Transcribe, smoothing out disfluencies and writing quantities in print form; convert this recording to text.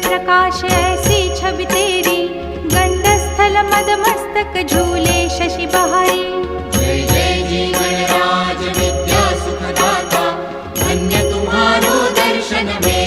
प्रकाश ऐसी छवि तेरी, गंडस्थल मद मस्तक झूले शशि बहारी। जय जय जी गणराज विद्या सुखदाता, धन्य तुम्हारो दर्शन में